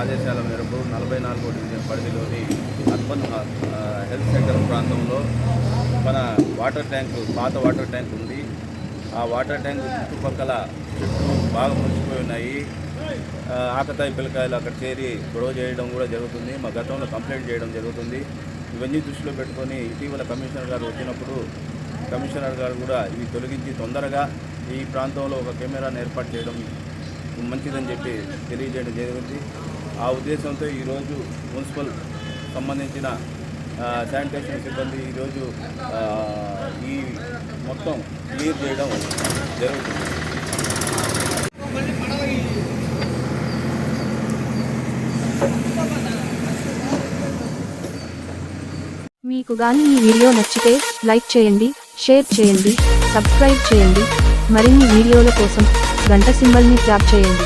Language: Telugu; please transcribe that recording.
ఆదేశాల మేరకు 44వ డివిజన్ పరిధిలోని అర్బన్ హెల్త్ సెంటర్ ప్రాంతంలో మన పాత వాటర్ ట్యాంక్ ఉంది. ఆ వాటర్ ట్యాంక్ చుట్టుపక్కల చెట్లు బాగా మురిసిపోయి ఉన్నాయి. ఆకతాయి పిల్లకాయలు అక్కడ చేరి గొడవ చేయడం కూడా జరుగుతుంది. మా గతంలో కంప్లైంట్ చేయడం జరుగుతుంది. ఇవన్నీ దృష్టిలో పెట్టుకొని ఇటీవల కమిషనర్ గారు వచ్చినప్పుడు కమిషనర్ గారు కూడా ఇవి తొలగించి తొందరగా ఈ ప్రాంతంలో ఒక కెమెరాను ఏర్పాటు చేయడం మంచిదని చెప్పి తెలియజేయడం జరిగింది. ఆ ఉద్దేశంతో ఈరోజు మున్సిపల్ సంబంధించిన శానిటేషన్ సిబ్బంది ఈరోజు ఈ మొత్తం క్లియర్ చేయడం జరుగుతుంది. మీకు గాని ఈ వీడియో నచ్చితే లైక్ చేయండి, షేర్ చేయండి, సబ్స్క్రైబ్ చేయండి. మరిన్ని వీడియోల కోసం గంట సింబల్ని ట్యాప్ చేయండి.